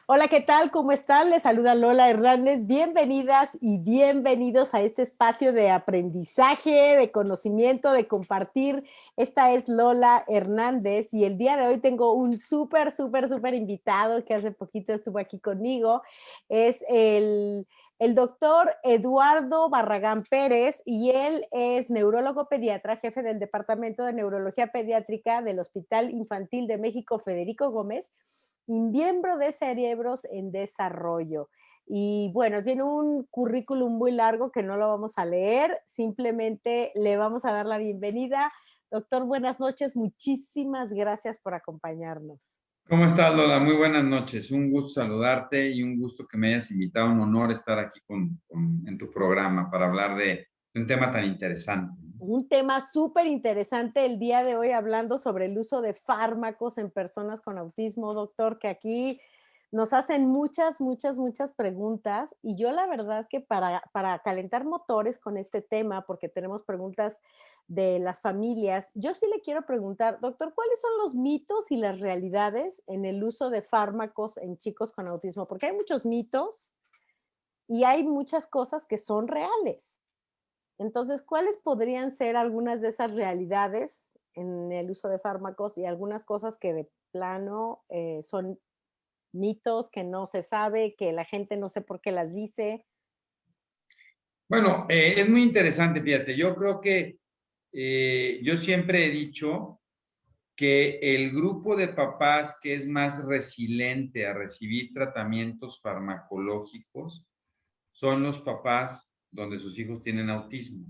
Hola, ¿qué tal? ¿Cómo están? Les saluda Lola Hernández. Bienvenidas y bienvenidos a este espacio de aprendizaje, de conocimiento, de compartir. Esta es Lola Hernández y el día de hoy tengo un súper invitado que hace poquito estuvo aquí conmigo. Es el doctor Eduardo Barragán Pérez y él es neurólogo pediatra, jefe del Departamento de Neurología Pediátrica del Hospital Infantil de México Federico Gómez y miembro de Cerebros en Desarrollo. Y bueno, tiene un currículum muy largo que no lo vamos a leer, simplemente le vamos a dar la bienvenida. Doctor, buenas noches, muchísimas gracias por acompañarnos. ¿Cómo estás, Lola? Muy buenas noches. Un gusto saludarte y un gusto que me hayas invitado. Un honor estar aquí en tu programa para hablar de un tema tan interesante. Un tema súper interesante el día de hoy hablando sobre el uso de fármacos en personas con autismo, doctor, que aquí nos hacen muchas preguntas y yo la verdad que para calentar motores con este tema, porque tenemos preguntas de las familias, yo sí le quiero preguntar, doctor, ¿cuáles son los mitos y las realidades en el uso de fármacos en chicos con autismo? Porque hay muchos mitos y hay muchas cosas que son reales. Entonces, ¿cuáles podrían ser algunas de esas realidades en el uso de fármacos y algunas cosas que de plano son mitos, que no se sabe, que la gente no sé por qué las dice? Bueno, es muy interesante, fíjate. Yo creo que yo siempre he dicho que el grupo de papás que es más resiliente a recibir tratamientos farmacológicos son los papás donde sus hijos tienen autismo.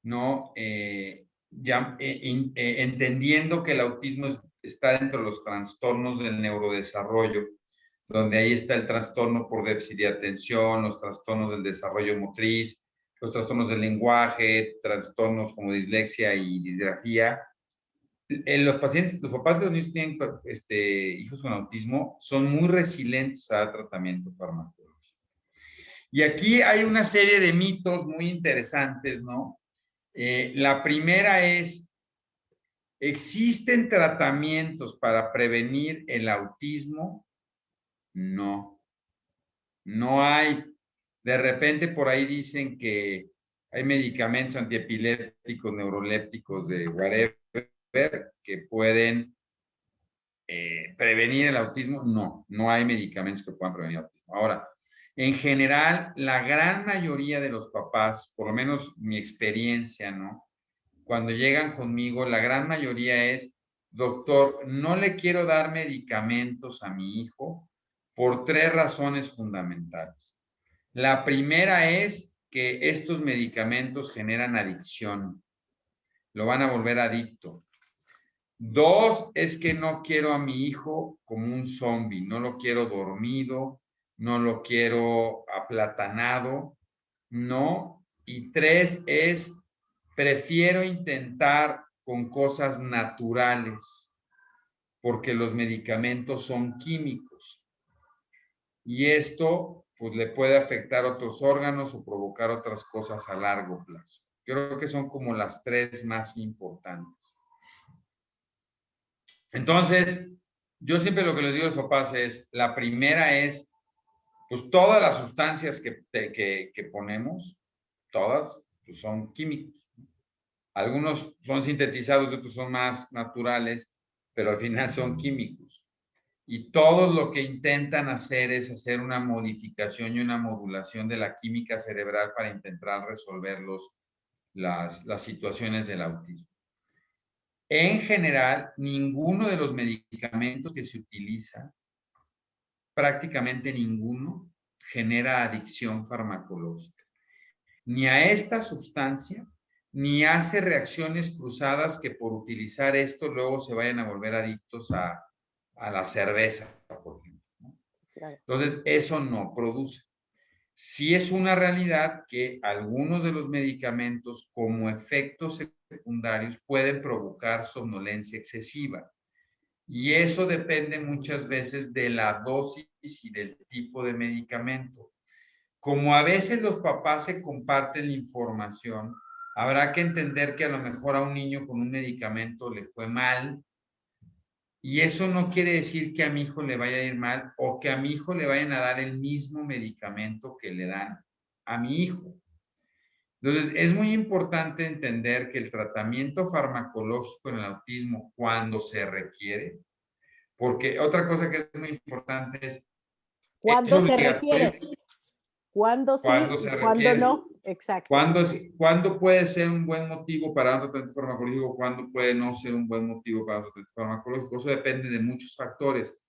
¿No? Entendiendo que el autismo está dentro de los trastornos del neurodesarrollo, donde ahí está el trastorno por déficit de atención, los trastornos del desarrollo motriz, los trastornos del lenguaje, trastornos como dislexia y disgrafía. Los pacientes, los papás de los niños que tienen hijos con autismo son muy resilientes a tratamiento farmacológico. Y aquí hay una serie de mitos muy interesantes, ¿no? La primera es, ¿existen tratamientos para prevenir el autismo? No, no hay. De repente por ahí dicen que hay medicamentos antiepilépticos, neurolépticos, de whatever, que pueden prevenir el autismo. No, no hay medicamentos que puedan prevenir el autismo. Ahora, en general, la gran mayoría de los papás, por lo menos mi experiencia, ¿no? Cuando llegan conmigo, la gran mayoría es, doctor, no le quiero dar medicamentos a mi hijo por tres razones fundamentales. La primera es que estos medicamentos generan adicción, lo van a volver adicto. Dos, es que no quiero a mi hijo como un zombie, no lo quiero dormido, no lo quiero aplatanado, no. Y tres es, prefiero intentar con cosas naturales, porque los medicamentos son químicos. Y esto, pues, le puede afectar otros órganos o provocar otras cosas a largo plazo. Creo que son como las tres más importantes. Entonces, yo siempre lo que les digo a los papás es, la primera es, pues todas las sustancias que ponemos, todas, pues son químicos. Algunos son sintetizados, otros son más naturales, pero al final son químicos. Y todo lo que intentan hacer es hacer una modificación y una modulación de la química cerebral para intentar resolver las situaciones del autismo. En general, ninguno de los medicamentos que se utiliza, prácticamente ninguno, genera adicción farmacológica. Ni a esta sustancia, ni hace reacciones cruzadas que por utilizar esto luego se vayan a volver adictos a la cerveza, por ejemplo, ¿no? Claro. Entonces, eso no produce. Sí es una realidad que algunos de los medicamentos como efectos secundarios pueden provocar somnolencia excesiva. Y eso depende muchas veces de la dosis y del tipo de medicamento. Como a veces los papás se comparten la información, habrá que entender que a lo mejor a un niño con un medicamento le fue mal Y eso no quiere decir que a mi hijo le vaya a ir mal o que a mi hijo le vayan a dar el mismo medicamento que le dan a mi hijo. Entonces, es muy importante entender que el tratamiento farmacológico en el autismo, cuando se requiere, porque otra cosa que es muy importante es ¿Cuándo se obligatorio requiere? ¿Cuándo sí cuando y se cuándo requiere. no? Exacto. ¿Cuándo puede ser un buen motivo para un tratamiento farmacológico? ¿Cuándo puede no ser un buen motivo para un tratamiento farmacológico? Eso depende de muchos factores,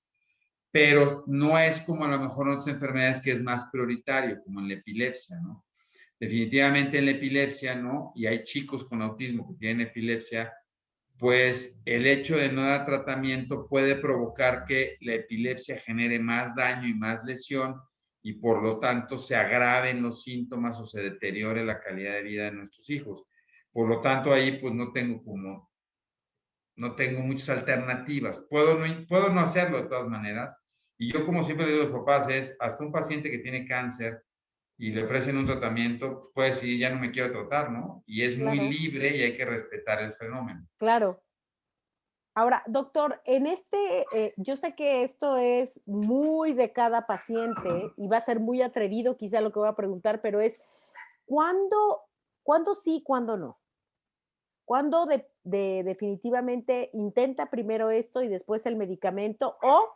pero no es como a lo mejor en otras enfermedades que es más prioritario, como en la epilepsia, ¿no? Definitivamente en la epilepsia, ¿no? Y hay chicos con autismo que tienen epilepsia, pues el hecho de no dar tratamiento puede provocar que la epilepsia genere más daño y más lesión y por lo tanto se agraven los síntomas o se deteriore la calidad de vida de nuestros hijos. Por lo tanto, ahí pues no tengo muchas alternativas. Puedo no hacerlo de todas maneras. Y yo como siempre le digo a los papás es, hasta un paciente que tiene cáncer y le ofrecen un tratamiento, puede decir, ya no me quiero tratar, ¿no? Y es muy Claro, libre y hay que respetar el fenómeno. claro. Ahora, doctor, yo sé que esto es muy de cada paciente y va a ser muy atrevido quizá lo que voy a preguntar, pero es, ¿cuándo, ¿cuándo sí, cuándo no? ¿Cuándo definitivamente intenta primero esto y después el medicamento? ¿O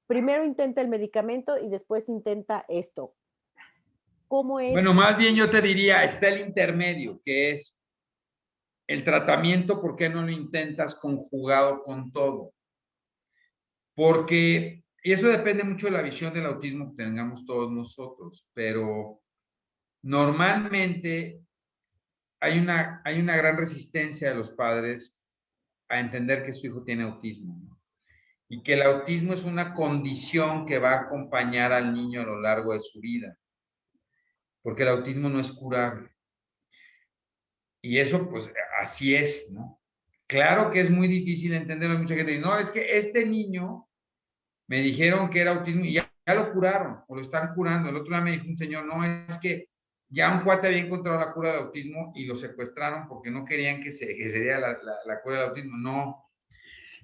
primero intenta el medicamento y después intenta esto? ¿Cómo es? Bueno, más bien yo te diría, está el intermedio, que es el tratamiento, ¿por qué no lo intentas conjugado con todo? Porque, y eso depende mucho de la visión del autismo que tengamos todos nosotros, pero normalmente hay una gran resistencia de los padres a entender que su hijo tiene autismo, ¿no? Y que el autismo es una condición que va a acompañar al niño a lo largo de su vida, porque el autismo no es curable. Y eso, pues, así es, ¿no? Claro que es muy difícil entenderlo. Mucha gente dice, no, es que este niño me dijeron que era autismo y ya lo curaron o lo están curando. El otro día me dijo un señor, no, es que ya un cuate había encontrado la cura del autismo y lo secuestraron porque no querían que se diera la cura del autismo. No,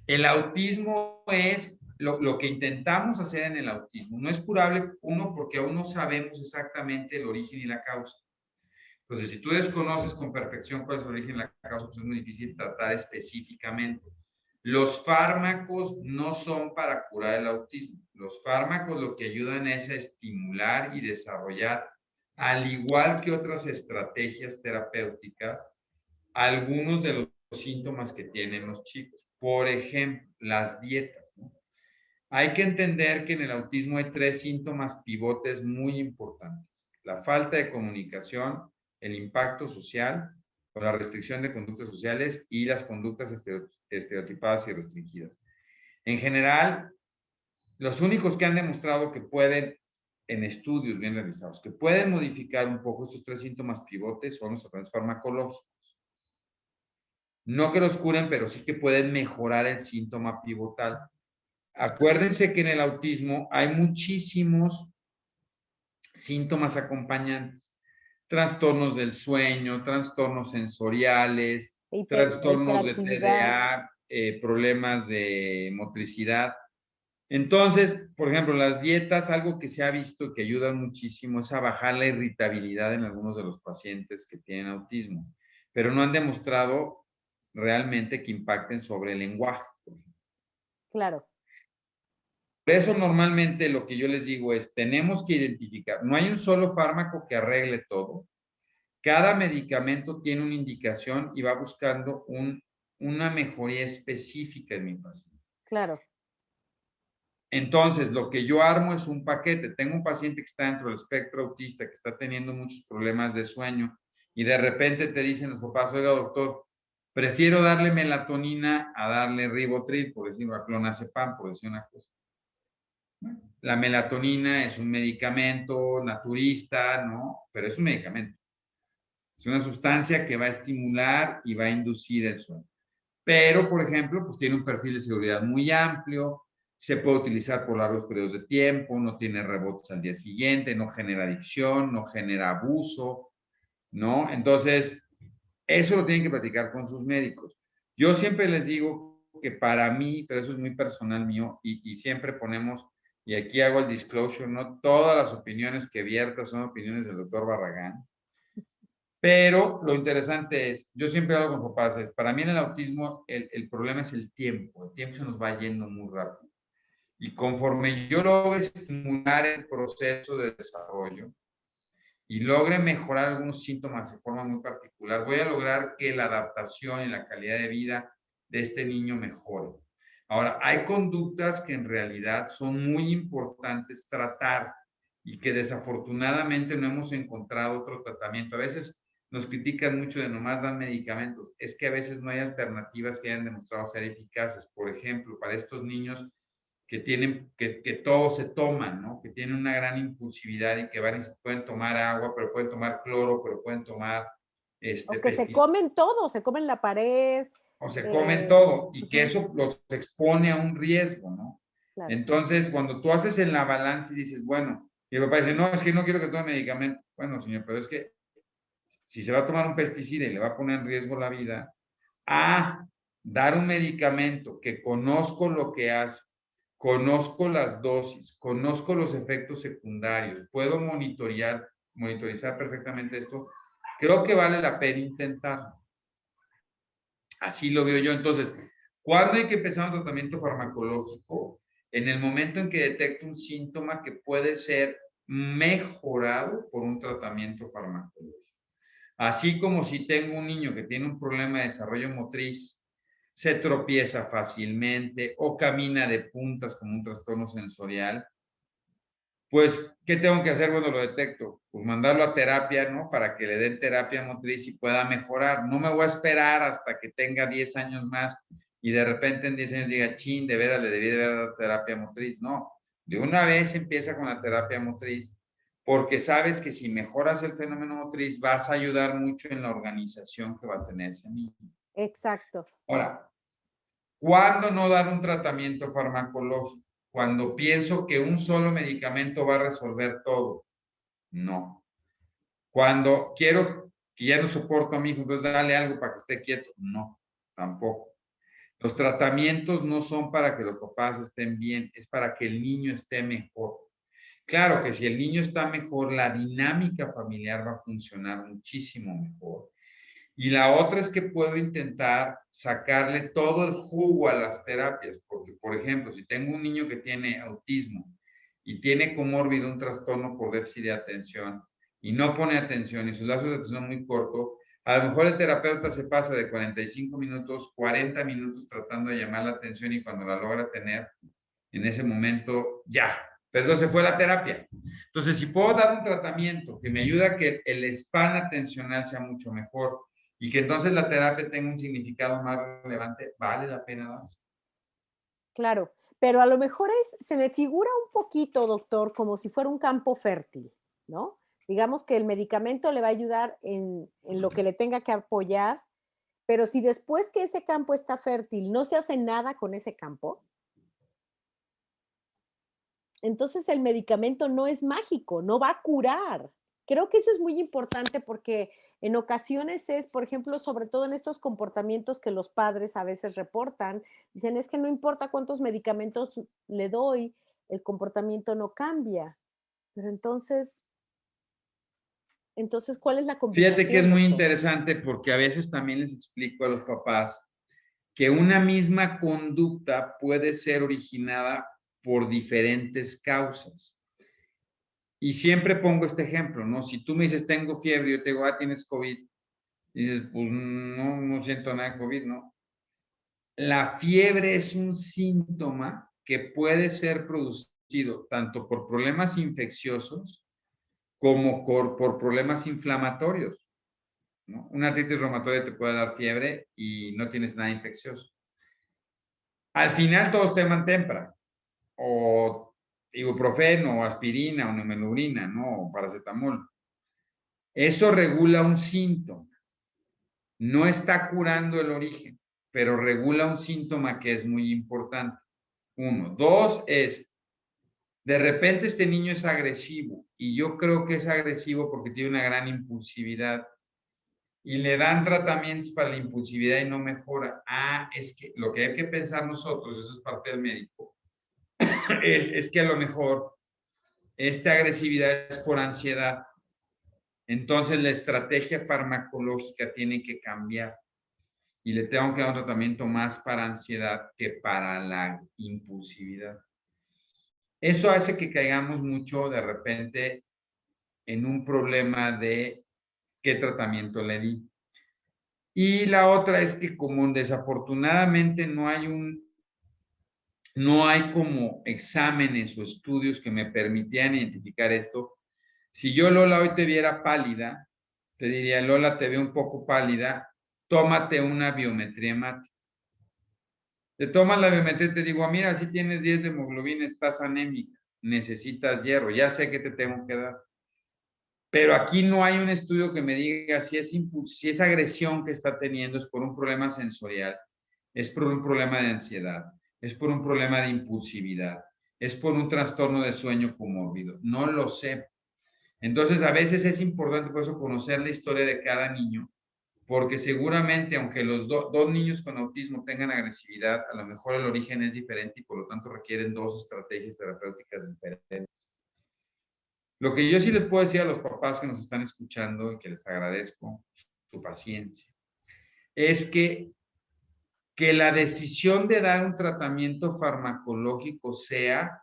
el autismo es lo que intentamos hacer en el autismo. No es curable, uno, porque aún no sabemos exactamente el origen y la causa. Entonces, si tú desconoces con perfección cuál es el origen y la causa, pues es muy difícil tratar específicamente. Los fármacos no son para curar el autismo. Los fármacos lo que ayudan es a estimular y desarrollar, al igual que otras estrategias terapéuticas, algunos de los síntomas que tienen los chicos. Por ejemplo, las dietas, ¿no? Hay que entender que en el autismo hay tres síntomas pivotes muy importantes: la falta de comunicación, el impacto social o la restricción de conductas sociales y las conductas estereotipadas y restringidas. En general, los únicos que han demostrado que pueden, en estudios bien realizados, que pueden modificar un poco estos tres síntomas pivotes son los tratamientos farmacológicos. No que los curen, pero sí que pueden mejorar el síntoma pivotal. Acuérdense que en el autismo hay muchísimos síntomas acompañantes: trastornos del sueño, trastornos sensoriales, La trastornos de hiperactividad. TDA, problemas de motricidad. Entonces, por ejemplo, las dietas, algo que se ha visto que ayudan muchísimo es a bajar la irritabilidad en algunos de los pacientes que tienen autismo, pero no han demostrado realmente que impacten sobre el lenguaje. Claro, Por eso normalmente lo que yo les digo es, tenemos que identificar, no hay un solo fármaco que arregle todo. Cada medicamento tiene una indicación y va buscando una mejoría específica en mi paciente. claro. Entonces, lo que yo armo es un paquete. Tengo un paciente que está dentro del espectro autista, que está teniendo muchos problemas de sueño y de repente te dicen los papás, oiga doctor, prefiero darle melatonina a darle ribotril, por decirlo, a clonazepam, por decir una cosa. La melatonina es un medicamento naturista, ¿no? Pero es un medicamento. Es una sustancia que va a estimular y va a inducir el sueño. Pero, por ejemplo, pues tiene un perfil de seguridad muy amplio, se puede utilizar por largos periodos de tiempo, no tiene rebotes al día siguiente, no genera adicción, no genera abuso, ¿no? Entonces, eso lo tienen que platicar con sus médicos. Yo siempre les digo que para mí, pero eso es muy personal mío, y siempre ponemos, y aquí hago el disclosure, no todas las opiniones que vierta son opiniones del doctor Barragán, pero lo interesante es, yo siempre hablo con papás, es, para mí en el autismo el problema es el tiempo se nos va yendo muy rápido. Y conforme yo logre estimular el proceso de desarrollo y logre mejorar algunos síntomas de forma muy particular, voy a lograr que la adaptación y la calidad de vida de este niño mejore. Ahora, hay conductas que en realidad son muy importantes tratar y que desafortunadamente no hemos encontrado otro tratamiento. A veces nos critican mucho de nomás dan medicamentos. Es que a veces no hay alternativas que hayan demostrado ser eficaces. Por ejemplo, para estos niños que tienen, que todo se toman, ¿no? Que tienen una gran impulsividad y que van y se pueden tomar agua, pero pueden tomar cloro, pero pueden tomar O que se pesticidas, comen todo, se comen la pared. o se comen eh, todo, y que Ujú, eso los expone a un riesgo, ¿no? claro. Entonces, cuando tú haces en la balanza y dices, bueno, y el papá dice, no, es que no quiero que tome medicamento. Bueno, señor, pero es que si se va a tomar un pesticida y le va a poner en riesgo la vida, a dar un medicamento que conozco lo que hace, conozco las dosis, conozco los efectos secundarios, puedo monitorizar perfectamente esto, creo que vale la pena intentarlo. Así lo veo yo. Entonces, ¿cuándo hay que empezar un tratamiento farmacológico? En el momento en que detecto un síntoma que puede ser mejorado por un tratamiento farmacológico. Así como si tengo un niño que tiene un problema de desarrollo motriz, se tropieza fácilmente o camina de puntas como un trastorno sensorial, pues, ¿qué tengo que hacer cuando lo detecto? Pues mandarlo a terapia, ¿no? Para que le den terapia motriz y pueda mejorar. No me voy a esperar hasta que tenga 10 años más y de repente en 10 años diga, chin, de veras le debí de haber dado terapia motriz. No, de una vez empieza con la terapia motriz, porque sabes que si mejoras el fenómeno motriz vas a ayudar mucho en la organización que va a tener ese niño. Exacto. Ahora, ¿cuándo no dar un tratamiento farmacológico? Cuando pienso que un solo medicamento va a resolver todo. No. Cuando quiero que ya no soporto a mi hijo, entonces dale algo para que esté quieto. No, tampoco. Los tratamientos no son para que los papás estén bien, es para que el niño esté mejor. Claro que si el niño está mejor, la dinámica familiar va a funcionar muchísimo mejor. Y la otra es que puedo intentar sacarle todo el jugo a las terapias, porque, por ejemplo, si tengo un niño que tiene autismo y tiene comórbido un trastorno por déficit de atención y no pone atención y sus lazos de atención son muy cortos, a lo mejor el terapeuta se pasa de 45 minutos, 40 minutos tratando de llamar la atención y cuando la logra tener, en ese momento, ya, perdón, se fue la terapia. Entonces, si puedo dar un tratamiento que me ayuda a que el span atencional sea mucho mejor y que entonces la terapia tenga un significado más relevante, vale la pena dar. Claro, pero a lo mejor se me figura un poquito, doctor, como si fuera un campo fértil, ¿no? Digamos que el medicamento le va a ayudar en lo que le tenga que apoyar, pero si después que ese campo está fértil no se hace nada con ese campo, entonces el medicamento no es mágico, no va a curar. Creo que eso es muy importante porque en ocasiones es, por ejemplo, sobre todo en estos comportamientos que los padres a veces reportan, dicen, es que no importa cuántos medicamentos le doy, el comportamiento no cambia. Pero entonces, ¿cuál es la Fíjate que es combinación, muy doctor? interesante porque a veces también les explico a los papás que una misma conducta puede ser originada por diferentes causas. Y siempre pongo este ejemplo, ¿no? Si tú me dices, tengo fiebre, yo te digo, tienes COVID, y dices, pues no, no siento nada de COVID, ¿no? La fiebre es un síntoma que puede ser producido tanto por problemas infecciosos como por problemas inflamatorios, ¿no? Una artritis reumatoide te puede dar fiebre y no tienes nada infeccioso. Al final todos toman tempra, o ibuprofeno, o aspirina, o nemelubrina, ¿no? O paracetamol. Eso regula un síntoma. No está curando el origen, pero regula un síntoma que es muy importante. Uno. Dos es, de repente este niño es agresivo y yo creo que es agresivo porque tiene una gran impulsividad y le dan tratamientos para la impulsividad y no mejora. Ah, es que lo que hay que pensar nosotros, eso es parte del médico, es que a lo mejor esta agresividad es por ansiedad. Entonces la estrategia farmacológica tiene que cambiar y le tengo que dar un tratamiento más para ansiedad que para la impulsividad. Eso hace que caigamos mucho de repente en un problema de qué tratamiento le di. Y la otra es que como desafortunadamente no hay como exámenes o estudios que me permitieran identificar esto. Si yo, Lola, hoy te viera pálida, te diría, Lola, te veo un poco pálida, tómate una biometría hemática. Te tomas la biometría y te digo, mira, si tienes 10 de hemoglobina, estás anémica, necesitas hierro, ya sé que te tengo que dar. Pero aquí no hay un estudio que me diga si esa agresión que está teniendo es por un problema sensorial, es por un problema de ansiedad, es por un problema de impulsividad, es por un trastorno de sueño comórbido. No lo sé. Entonces, a veces es importante por eso conocer la historia de cada niño, porque seguramente, aunque los dos niños con autismo tengan agresividad, a lo mejor el origen es diferente y por lo tanto requieren dos estrategias terapéuticas diferentes. Lo que yo sí les puedo decir a los papás que nos están escuchando y que les agradezco su paciencia, es que la decisión de dar un tratamiento farmacológico sea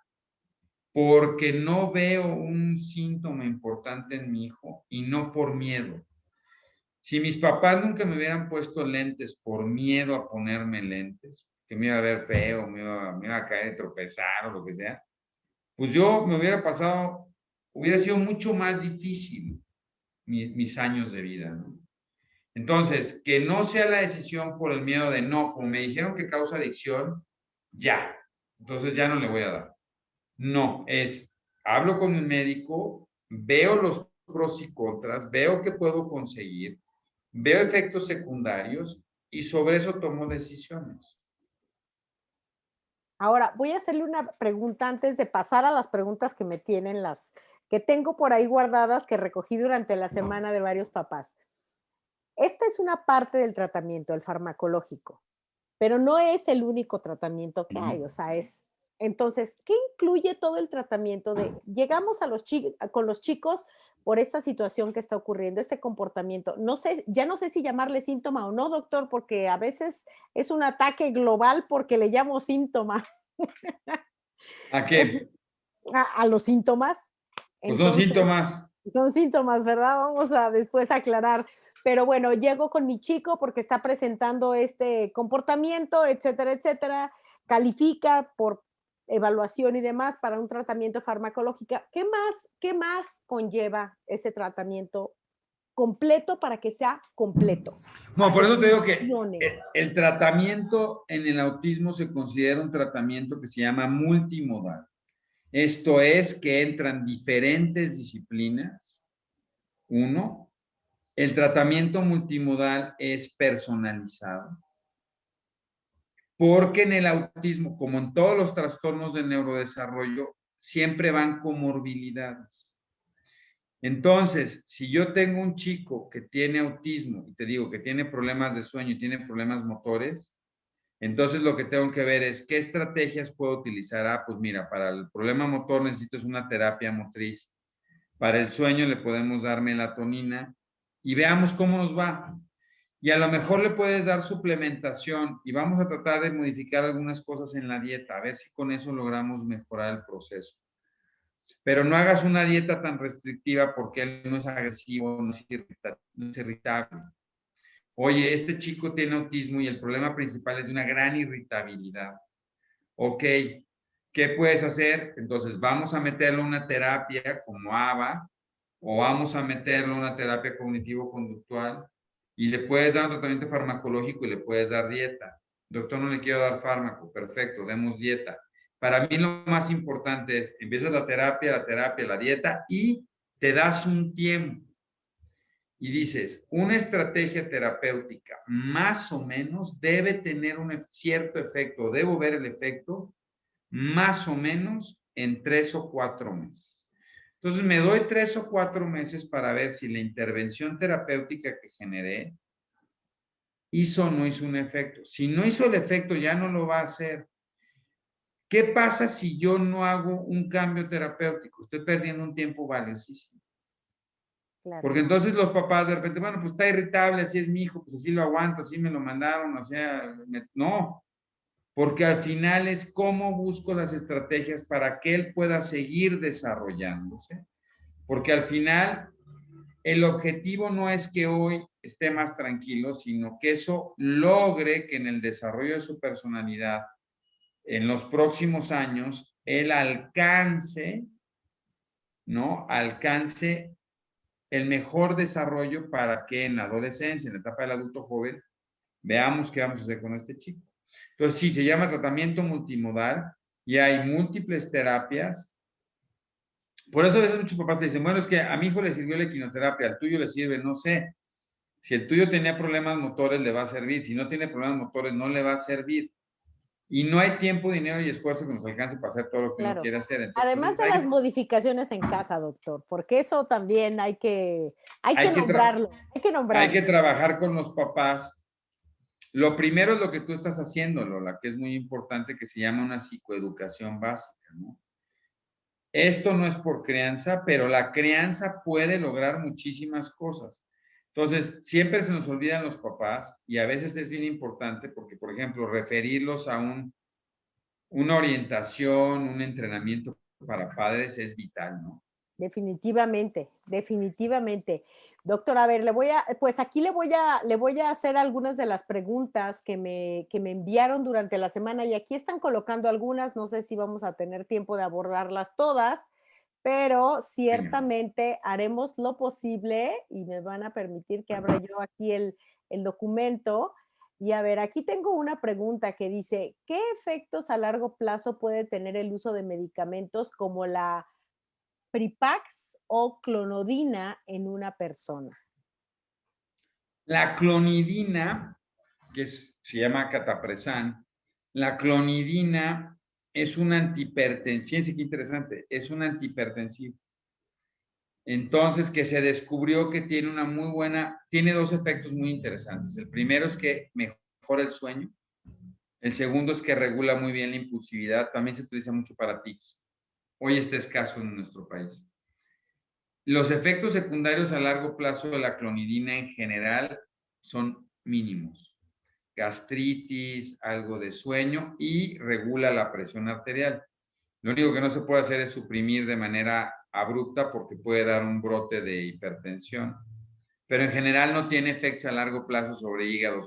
porque no veo un síntoma importante en mi hijo y no por miedo. Si mis papás nunca me hubieran puesto lentes por miedo a ponerme lentes, que me iba a ver feo, me iba a caer, tropezar o lo que sea, pues yo me hubiera sido mucho más difícil mis años de vida, ¿no? Entonces, que no sea la decisión por el miedo de no, como me dijeron que causa adicción, ya, entonces ya no le voy a dar. No, hablo con el médico, veo los pros y contras, veo qué puedo conseguir, veo efectos secundarios y sobre eso tomo decisiones. Ahora, voy a hacerle una pregunta antes de pasar a las preguntas que me tienen las que tengo por ahí guardadas que recogí durante la semana de varios papás. Esta es una parte del tratamiento, el farmacológico, pero no es el único tratamiento que hay, o sea, entonces, ¿qué incluye todo el tratamiento de llegamos a con los chicos por esta situación que está ocurriendo, este comportamiento? No sé, ya no sé si llamarle síntoma o no, doctor, porque a veces es un ataque global porque le llamo síntoma. ¿A qué? A los síntomas. Pues son Entonces, síntomas. son síntomas, ¿verdad? Vamos a después aclarar. Pero bueno, llego con mi chico porque está presentando este comportamiento, etcétera, etcétera. Califica por evaluación y demás para un tratamiento farmacológico. Qué más conlleva ese tratamiento completo para que sea completo? No, Para por que eso te digo que funcione. el tratamiento en el autismo se considera un tratamiento que se llama multimodal. Esto es que entran diferentes disciplinas. Uno, el tratamiento multimodal es personalizado, porque en el autismo, como en todos los trastornos del neurodesarrollo, siempre van comorbilidades. Entonces, si yo tengo un chico que tiene autismo y te digo que tiene problemas de sueño y tiene problemas motores, entonces lo que tengo que ver es qué estrategias puedo utilizar. Ah, pues mira, para el problema motor necesitas una terapia motriz. Para el sueño le podemos dar melatonina y veamos cómo nos va. Y a lo mejor le puedes dar suplementación y vamos a tratar de modificar algunas cosas en la dieta, a ver si con eso logramos mejorar el proceso. Pero no hagas una dieta tan restrictiva porque él no es agresivo, no es irritable. Oye, este chico tiene autismo y el problema principal es de una gran irritabilidad. Ok, ¿qué puedes hacer? Entonces vamos a meterlo en una terapia como ABA o vamos a meterlo en una terapia cognitivo-conductual y le puedes dar un tratamiento farmacológico y le puedes dar dieta. Doctor, no le quiero dar fármaco. Perfecto, demos dieta. Para mí lo más importante es, empiezas la terapia, la dieta y te das un tiempo. Y dices, una estrategia terapéutica más o menos debe tener un cierto efecto, debo ver el efecto más o menos en 3 o 4 meses. Entonces me doy 3 o 4 meses para ver si la intervención terapéutica que generé hizo o no hizo un efecto. Si no hizo el efecto, ya no lo va a hacer. ¿Qué pasa si yo no hago un cambio terapéutico? Estoy perdiendo un tiempo valiosísimo. Claro. Porque entonces los papás de repente, bueno, pues está irritable, así es mi hijo, pues así lo aguanto, así me lo mandaron, o sea, no. Porque al final es cómo busco las estrategias para que él pueda seguir desarrollándose. Porque al final el objetivo no es que hoy esté más tranquilo, sino que eso logre que en el desarrollo de su personalidad, en los próximos años, él alcance, ¿no? Alcance el mejor desarrollo para que en la adolescencia, en la etapa del adulto joven, veamos qué vamos a hacer con este chico. Entonces, sí, se llama tratamiento multimodal y hay múltiples terapias. Por eso a veces muchos papás te dicen, bueno, es que a mi hijo le sirvió la equinoterapia, al tuyo le sirve, no sé. Si el tuyo tenía problemas motores, le va a servir. Si no tiene problemas motores, no le va a servir. Y no hay tiempo, dinero y esfuerzo que nos alcance para hacer todo lo que uno Claro. quiere hacer. Además Entonces, de las modificaciones en casa, doctor, porque eso también hay que hay que, nombrarlo, hay que hay nombrarlo. que trabajar con los papás. Lo primero es lo que tú estás haciendo, Lola, que es muy importante, que se llama una psicoeducación básica, ¿no? Esto no es por crianza, pero la crianza puede lograr muchísimas cosas. Entonces, siempre se nos olvidan los papás y a veces es bien importante porque, por ejemplo, referirlos a una orientación, un entrenamiento para padres es vital, ¿no? Definitivamente, definitivamente. Doctor, a ver, pues aquí le voy a hacer algunas de las preguntas que me enviaron durante la semana y aquí están colocando algunas, no sé si vamos a tener tiempo de abordarlas todas, pero Venga. ciertamente haremos lo posible y me van a permitir que abra yo aquí el documento. Y a ver, aquí tengo una pregunta que dice, ¿qué efectos a largo plazo puede tener el uso de medicamentos como la Pripax o clonidina en una persona? La clonidina, se llama catapresan, la clonidina es un antihipertensivo, fíjense qué interesante, es un antihipertensivo. Entonces, que se descubrió que tiene tiene dos efectos muy interesantes. El primero es que mejora el sueño. El segundo es que regula muy bien la impulsividad. También se utiliza mucho para tics. Hoy está escaso en nuestro país. Los efectos secundarios a largo plazo de la clonidina en general son mínimos. Gastritis, algo de sueño y regula la presión arterial. Lo único que no se puede hacer es suprimir de manera abrupta porque puede dar un brote de hipertensión. Pero en general no tiene efectos a largo plazo sobre hígado,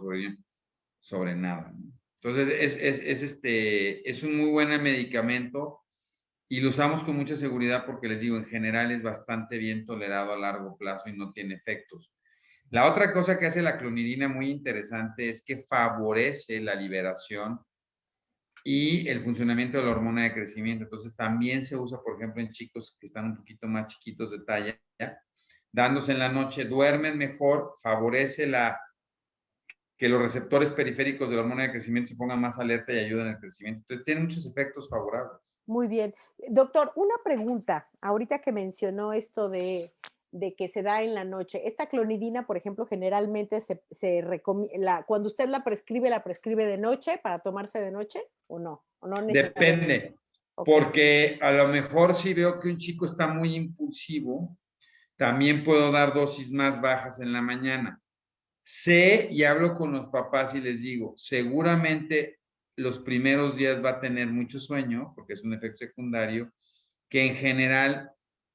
sobre nada, ¿no? Entonces es un muy buen medicamento y lo usamos con mucha seguridad porque les digo, en general es bastante bien tolerado a largo plazo y no tiene efectos. La otra cosa que hace la clonidina muy interesante es que favorece la liberación y el funcionamiento de la hormona de crecimiento. Entonces también se usa, por ejemplo, en chicos que están un poquito más chiquitos de talla, ¿ya? Dándose en la noche, duermen mejor, favorece que los receptores periféricos de la hormona de crecimiento se pongan más alerta y ayuden al crecimiento. Entonces tiene muchos efectos favorables. Muy bien. Doctor, una pregunta, ahorita que mencionó esto de que se da en la noche, esta clonidina, por ejemplo, generalmente cuando usted la prescribe de noche para tomarse de noche o no? ¿O no necesariamente? Depende, Ok, porque a lo mejor si veo que un chico está muy impulsivo, también puedo dar dosis más bajas en la mañana. Sé y hablo con los papás y les digo, seguramente los primeros días va a tener mucho sueño, porque es un efecto secundario, que en general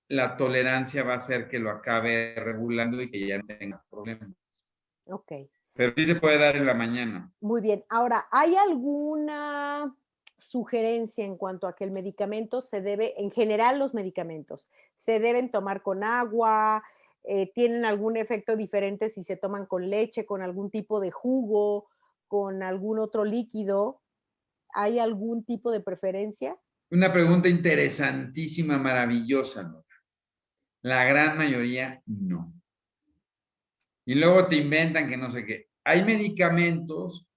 la tolerancia va a hacer que lo acabe regulando y que ya no tenga problemas. ok. Pero sí se puede dar en la mañana. Muy bien. Ahora, ¿hay alguna sugerencia en cuanto a que el medicamento en general los medicamentos, se deben tomar con agua? ¿Tienen algún efecto diferente si se toman con leche, con algún tipo de jugo, con algún otro líquido? ¿Hay algún tipo de preferencia? Una pregunta interesantísima, maravillosa, ¿no? La gran mayoría no. Y luego te inventan que no sé qué. Hay medicamentos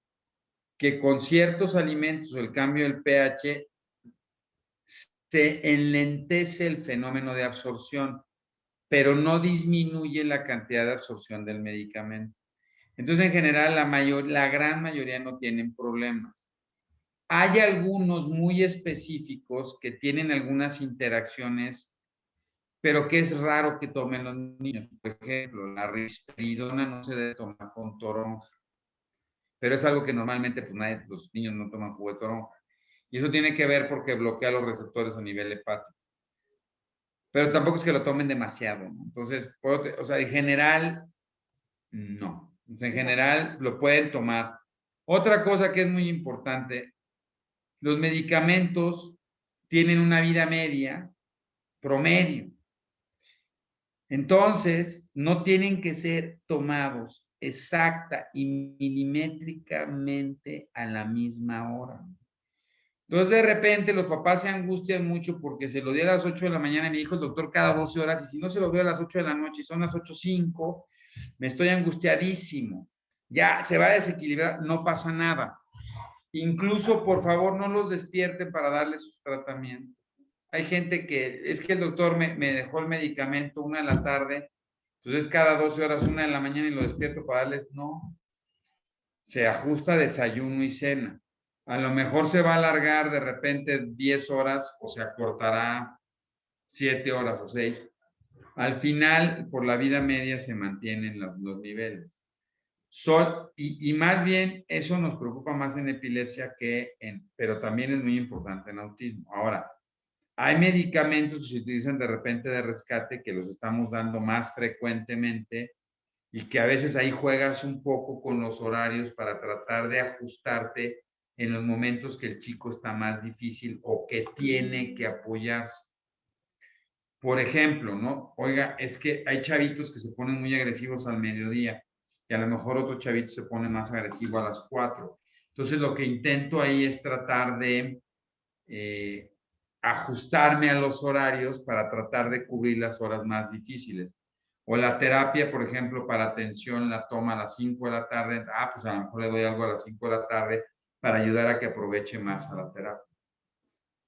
que con ciertos alimentos o el cambio del pH se enlentece el fenómeno de absorción, pero no disminuye la cantidad de absorción del medicamento. Entonces, en general, la gran mayoría no tienen problemas. Hay algunos muy específicos que tienen algunas interacciones, pero que es raro que tomen los niños. Por ejemplo, la risperidona no se debe tomar con toronja, pero es algo que normalmente pues, los niños no toman jugo de toronja. Y eso tiene que ver porque bloquea los receptores a nivel hepático. Pero tampoco es que lo tomen demasiado, ¿no? Entonces, o sea, en general, no. O sea, en general lo pueden tomar. Otra cosa que es muy importante, los medicamentos tienen una vida media promedio. Entonces, no tienen que ser tomados exacta y milimétricamente a la misma hora. Entonces, de repente, los papás se angustian mucho porque se lo dio a las 8 de la mañana y me dijo el doctor cada 12 horas, y si no se lo dio a las 8 de la noche y son las 8:05, me estoy angustiadísimo. Ya se va a desequilibrar, no pasa nada. Incluso, por favor, no los despierten para darles sus tratamientos. Hay gente que, es que el doctor me dejó el medicamento 1 de la tarde, entonces cada 12 horas, 1 de la mañana y lo despierto para darles, no. Se ajusta desayuno y cena. A lo mejor se va a alargar de repente 10 horas o se acortará 7 horas o 6. Al final, por la vida media se mantienen los niveles. Y más bien, eso nos preocupa más en epilepsia pero también es muy importante en autismo. Ahora, hay medicamentos que se utilizan de repente de rescate que los estamos dando más frecuentemente y que a veces ahí juegas un poco con los horarios para tratar de ajustarte en los momentos que el chico está más difícil o que tiene que apoyarse. Por ejemplo, ¿no? Oiga, es que hay chavitos que se ponen muy agresivos al mediodía y a lo mejor otro chavito se pone más agresivo a las 4. Entonces, lo que intento ahí es tratar de ajustarme a los horarios para tratar de cubrir las horas más difíciles. O la terapia, por ejemplo, para atención la toma a las 5 de la tarde. Pues a lo mejor le doy algo a las 5 de la tarde para ayudar a que aproveche más a la terapia.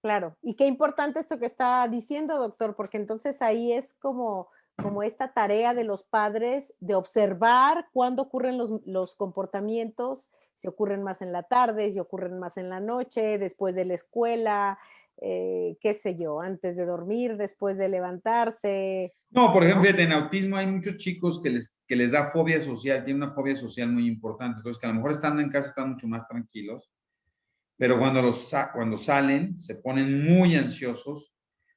Claro, y qué importante esto que está diciendo, doctor, porque entonces ahí es como esta tarea de los padres de observar cuándo ocurren los comportamientos, si ocurren más en la tarde, si ocurren más en la noche, después de la escuela, qué sé yo, antes de dormir, después de levantarse, No, por ejemplo, ¿no? en autismo hay muchos chicos que les da fobia social, tienen una fobia social muy importante, entonces que a lo mejor estando en casa están mucho más tranquilos, pero cuando salen se ponen muy ansiosos,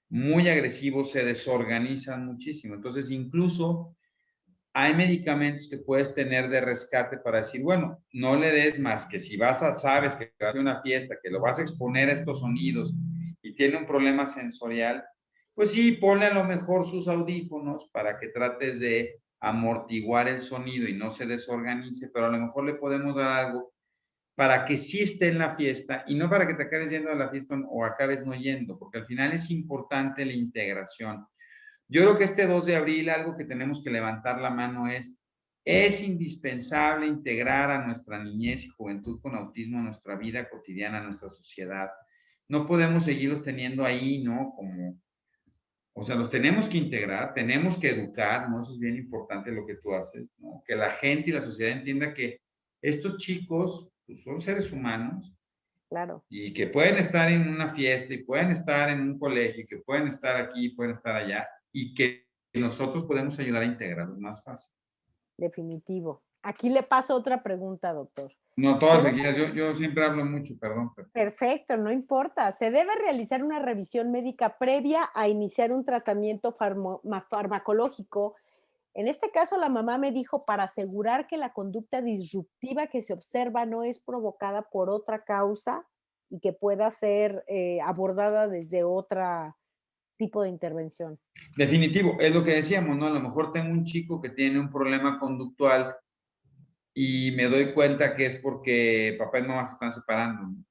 muy agresivos, se desorganizan muchísimo. Entonces, incluso hay medicamentos que puedes tener de rescate para decir, bueno, no le des más que si sabes que vas a hacer una fiesta, que lo vas a exponer a estos sonidos y tiene un problema sensorial, pues sí, ponle a lo mejor sus audífonos para que trates de amortiguar el sonido y no se desorganice, pero a lo mejor le podemos dar algo para que sí esté en la fiesta y no para que te acabes yendo a la fiesta o acabes no yendo, porque al final es importante la integración. Yo creo que este 2 de abril algo que tenemos que levantar la mano es indispensable integrar a nuestra niñez y juventud con autismo a nuestra vida cotidiana, a nuestra sociedad. No podemos seguirlos teniendo ahí, ¿no? O sea, los tenemos que integrar, tenemos que educar, ¿no? Eso es bien importante lo que tú haces, ¿no? Que la gente y la sociedad entienda que estos chicos pues, son seres humanos Claro. y que pueden estar en una fiesta y pueden estar en un colegio, y que pueden estar aquí, pueden estar allá, y que nosotros podemos ayudar a integrarlos más fácil. Definitivo. Aquí le paso otra pregunta, doctor. No ¿Se todas debe seguidas, yo siempre hablo mucho, perdón, pero Perfecto, no importa. Se debe realizar una revisión médica previa a iniciar un tratamiento farmacológico. En este caso, la mamá me dijo para asegurar que la conducta disruptiva que se observa no es provocada por otra causa y que pueda ser abordada desde otro tipo de intervención. definitivo, es lo que decíamos, ¿no? A lo mejor tengo un chico que tiene un problema conductual y me doy cuenta que es porque papá y mamá se están separando, ¿no?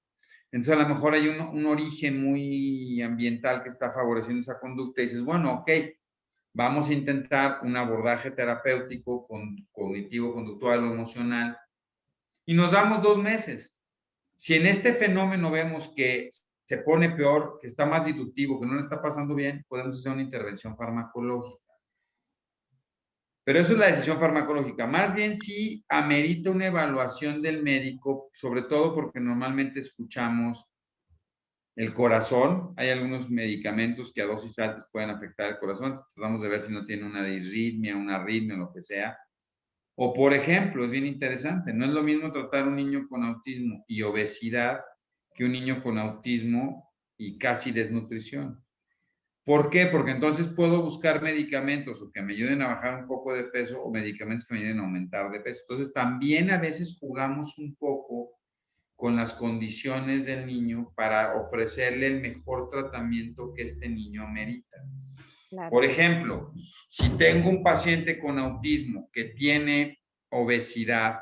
Entonces, a lo mejor hay un origen muy ambiental que está favoreciendo esa conducta y dices, bueno, ok, vamos a intentar un abordaje terapéutico, cognitivo, conductual o emocional, y nos damos 2 meses. Si en este fenómeno vemos que se pone peor, que está más disruptivo, que no le está pasando bien, podemos hacer una intervención farmacológica. Pero eso es la decisión farmacológica. Más bien sí amerita una evaluación del médico, sobre todo porque normalmente escuchamos el corazón. Hay algunos medicamentos que a dosis altas pueden afectar el corazón. Tratamos de ver si no tiene una disritmia, una arritmia, lo que sea. O por ejemplo, es bien interesante, no es lo mismo tratar a un niño con autismo y obesidad que un niño con autismo y casi desnutrición. ¿Por qué? Porque entonces puedo buscar medicamentos o que me ayuden a bajar un poco de peso o medicamentos que me ayuden a aumentar de peso. Entonces también a veces jugamos un poco con las condiciones del niño para ofrecerle el mejor tratamiento que este niño merita. Claro. Por ejemplo, si tengo un paciente con autismo que tiene obesidad,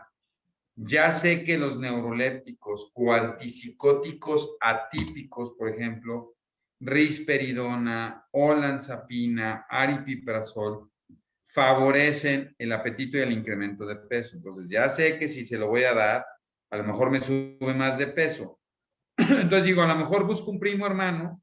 ya sé que los neurolépticos o antipsicóticos atípicos, por ejemplo, risperidona, olanzapina, aripiprazol, favorecen el apetito y el incremento de peso. Entonces ya sé que si se lo voy a dar, a lo mejor me sube más de peso. Entonces digo, a lo mejor busco un primo hermano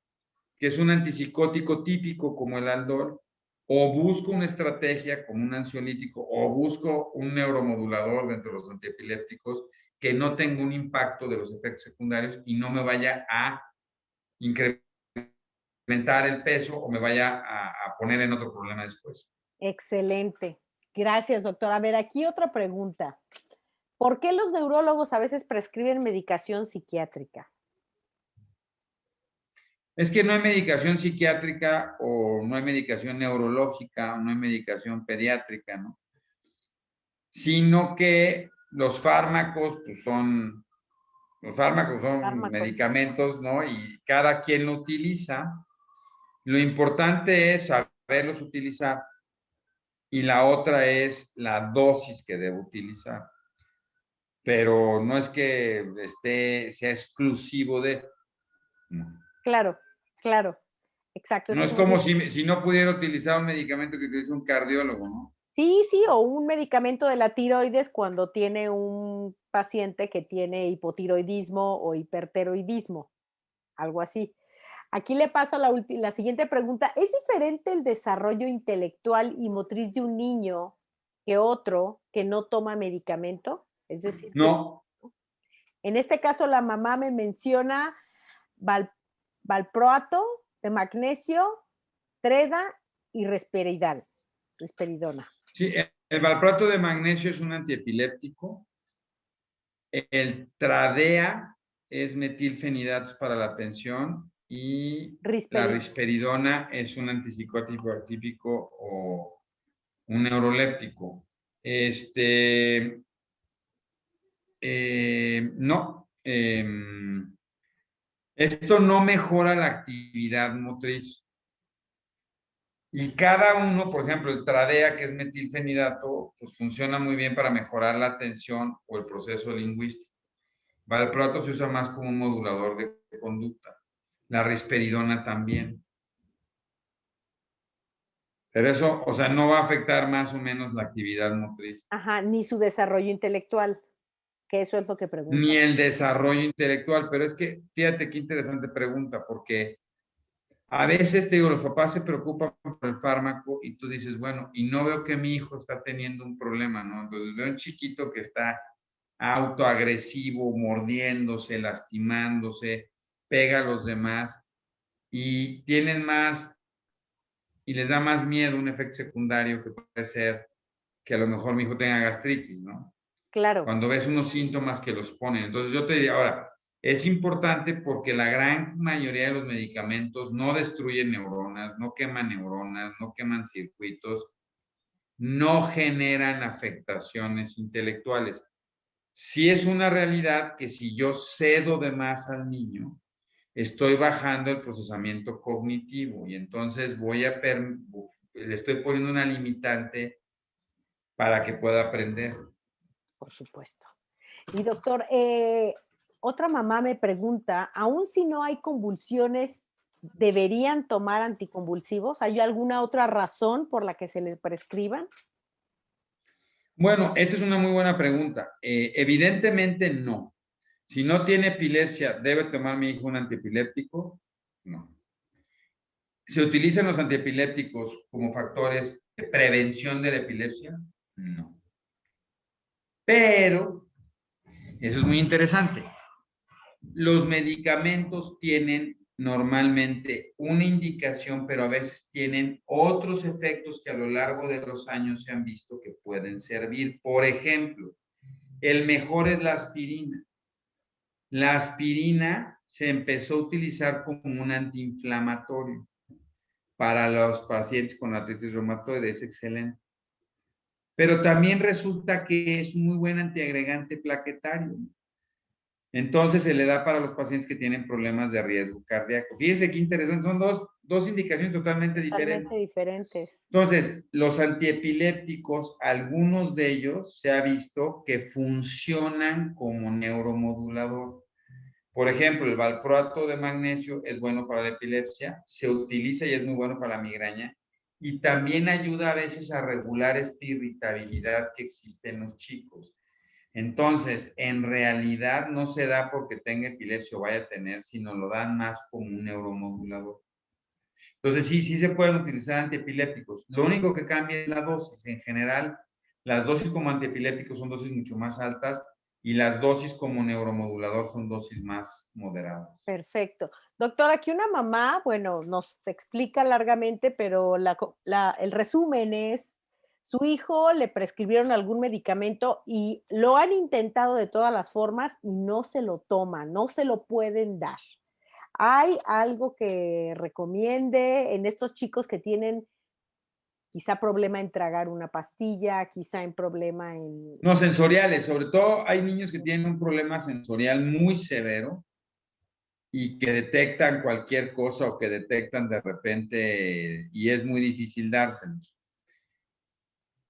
que es un antipsicótico típico como el Aldol, o busco una estrategia como un ansiolítico, o busco un neuromodulador dentro de los antiepilépticos que no tenga un impacto de los efectos secundarios y no me vaya a incrementar el peso o me vaya a poner en otro problema después. Excelente. Gracias, doctor. A ver, aquí otra pregunta. ¿Por qué los neurólogos a veces prescriben medicación psiquiátrica? Es que no hay medicación psiquiátrica o no hay medicación neurológica o no hay medicación pediátrica, ¿no? Sino que los fármacos, pues los fármacos son Fármacos. medicamentos, ¿no? Y cada quien lo utiliza. Lo importante es saberlos utilizar y la otra es la dosis que debo utilizar. Pero no es que sea exclusivo de. No, Claro, claro. Exacto, no eso es es muy como bien. si no pudiera utilizar un medicamento que utiliza un cardiólogo, ¿no? Sí, sí, o un medicamento de la tiroides cuando tiene un paciente que tiene hipotiroidismo o hipertiroidismo, algo así. Aquí le paso la siguiente pregunta. ¿Es diferente el desarrollo intelectual y motriz de un niño que otro que no toma medicamento? Es decir, que No, en este caso la mamá me menciona val- valproato de magnesio, treda y risperidona. sí, el valproato de magnesio es un antiepiléptico. El tradea es metilfenidatos para la tensión y la Risperidona. risperidona es un antipsicótico atípico o un neuroléptico. No, esto no mejora la actividad motriz. Y cada uno, por ejemplo, el tradea, que es metilfenidato, pues funciona muy bien para mejorar la atención o el proceso lingüístico. Valproato se usa más como un modulador de conducta. La risperidona también. Pero eso, o sea, no va a afectar más o menos la actividad motriz. Ajá, ni su desarrollo intelectual, que eso es lo que Ni pregunta. el desarrollo intelectual. Pero es que, fíjate qué interesante pregunta, porque a veces, te digo, los papás se preocupan por el fármaco y tú dices, bueno, y no veo que mi hijo está teniendo un problema, ¿no? Entonces veo un chiquito que está autoagresivo, mordiéndose, lastimándose, pega a los demás y tienen más y les da más miedo un efecto secundario que puede ser que a lo mejor mi hijo tenga gastritis, ¿no? Claro, Cuando ves unos síntomas que los ponen. Entonces yo te diría, ahora, es importante porque la gran mayoría de los medicamentos no destruyen neuronas, no queman circuitos, no generan afectaciones intelectuales. Sí es una realidad que si yo cedo de más al niño, estoy bajando el procesamiento cognitivo y entonces le estoy poniendo una limitante para que pueda aprender. por supuesto. Y doctor, otra mamá me pregunta, aún si no hay convulsiones, ¿deberían tomar anticonvulsivos? ¿Hay alguna otra razón por la que se les prescriban? Bueno, esa es una muy buena pregunta. Evidentemente no. Si no tiene epilepsia, ¿debe tomar mi hijo un antiepiléptico? No. Se utilizan los antiepilépticos como factores prevención de la epilepsia? No. Pero, eso es muy interesante. Los medicamentos tienen normalmente una indicación, pero a veces tienen otros efectos que a lo largo de los años se han visto que pueden servir. Por ejemplo, el mejor es la aspirina. La aspirina se empezó a utilizar como un antiinflamatorio para los pacientes con artritis reumatoide, es excelente. Pero también resulta que es muy buen antiagregante plaquetario. Entonces se le da para los pacientes que tienen problemas de riesgo cardíaco. Fíjense qué interesante, son dos indicaciones totalmente Totalmente diferentes. diferentes. Entonces, los antiepilépticos, algunos de ellos se ha visto que funcionan como neuromodulador. Por ejemplo, el valproato de magnesio es bueno para la epilepsia, se utiliza y es muy bueno para la migraña, y también ayuda a veces a regular esta irritabilidad que existe en los chicos. Entonces, en realidad no se da porque tenga epilepsia o vaya a tener, sino lo dan más como un neuromodulador. Entonces, sí se pueden utilizar antiepilépticos. Lo único que cambia es la dosis. En general, las dosis como antiepilépticos son dosis mucho más altas y las dosis como neuromodulador son dosis más moderadas. Perfecto. Doctor, aquí una mamá, bueno, nos explica largamente, pero el resumen es, su hijo le prescribieron algún medicamento y lo han intentado de todas las formas y no se lo toman, no se lo pueden dar. ¿Hay algo que recomiende en estos chicos que tienen quizá problema en tragar una pastilla, quizá en problema en... No, sensoriales, sobre todo hay niños que tienen un problema sensorial muy severo y que detectan cualquier cosa o que detectan de repente y es muy difícil dárselos.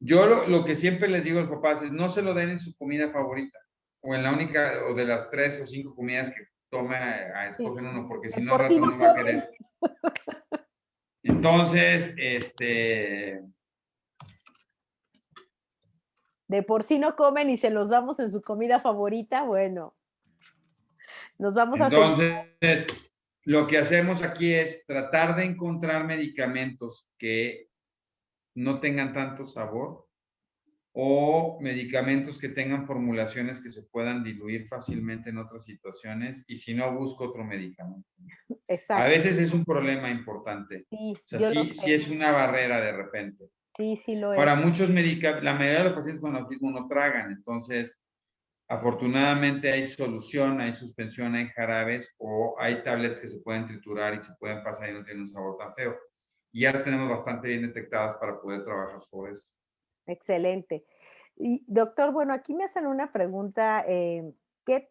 Yo lo que siempre les digo a los papás es no se lo den en su comida favorita o en la única o de las 3 o 5 comidas que tome a Sí, escoger uno, porque si de no al por sí rato no no va a comen. querer. Entonces, De por sí no comen y se los damos en su comida favorita, bueno, nos vamos a sentir entonces, lo que hacemos aquí es tratar de encontrar medicamentos que no tengan tanto sabor o medicamentos que tengan formulaciones que se puedan diluir fácilmente en otras situaciones y si no, busco otro medicamento. A exacto. veces es un problema importante. Sí, O sea, yo lo sí sé. es una barrera de repente. Sí, sí lo Ahora, es. la mayoría de los pacientes con autismo no tragan, entonces, afortunadamente hay solución, hay suspensión, hay jarabes o hay tablets que se pueden triturar y se pueden pasar y no tienen un sabor tan feo. Y ya las tenemos bastante bien detectadas para poder trabajar sobre eso. Excelente. Y doctor, bueno, aquí me hacen una pregunta, ¿qué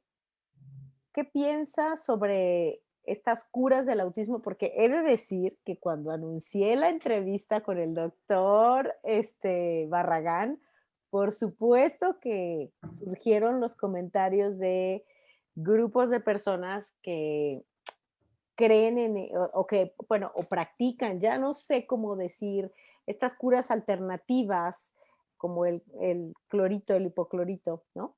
¿qué piensas sobre estas curas del autismo? Porque he de decir que cuando anuncié la entrevista con el doctor Barragán, por supuesto que surgieron los comentarios de grupos de personas que creen o que, bueno, o practican, ya no sé cómo decir, estas curas alternativas como el clorito, el hipoclorito, ¿no?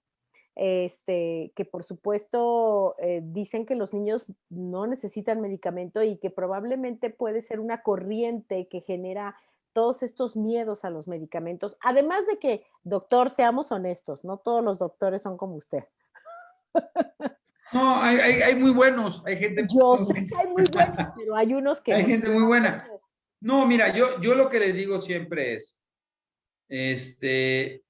Que por supuesto dicen que los niños no necesitan medicamento y que probablemente puede ser una corriente que genera todos estos miedos a los medicamentos. Además de que, doctor, seamos honestos, no todos los doctores son como usted. No, hay muy buenos, hay gente Yo muy sé buena. que hay muy buenos, pero hay unos que Hay no gente son muy tan buena. buenos. No, mira, yo lo que les digo siempre es, este,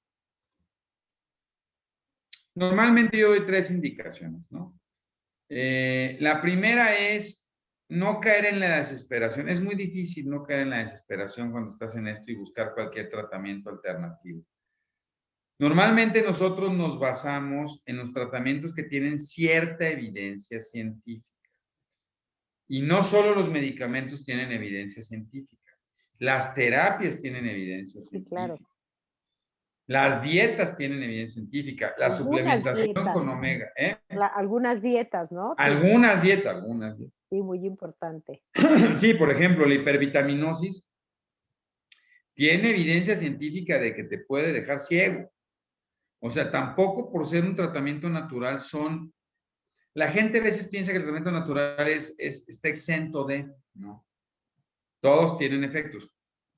normalmente yo doy 3 indicaciones, ¿no? La primera es no caer en la desesperación. Es muy difícil no caer en la desesperación cuando estás en esto y buscar cualquier tratamiento alternativo. Normalmente nosotros nos basamos en los tratamientos que tienen cierta evidencia científica. Y no solo los medicamentos tienen evidencia científica, las terapias tienen evidencia Sí, claro. científica, las dietas tienen evidencia científica, la Algunas suplementación dietas, con omega, algunas dietas, ¿no? algunas dietas. Sí, muy importante. Sí, por ejemplo, la hipervitaminosis tiene evidencia científica de que te puede dejar ciego. O sea, tampoco por ser un tratamiento natural son... La gente a veces piensa que el tratamiento natural está exento de, ¿no? Todos tienen efectos.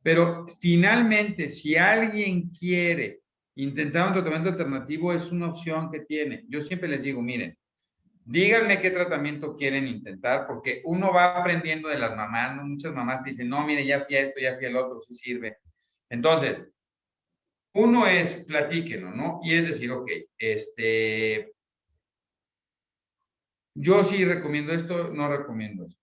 Pero finalmente, si alguien quiere intentar un tratamiento alternativo, es una opción que tiene. Yo siempre les digo, miren, díganme qué tratamiento quieren intentar, porque uno va aprendiendo de las mamás, ¿no? Muchas mamás te dicen, no, mire, ya fui a esto, ya fui al otro, sí sirve. Entonces, uno es, platíquenlo, ¿no? Y es decir, ok, yo sí recomiendo esto, no recomiendo esto.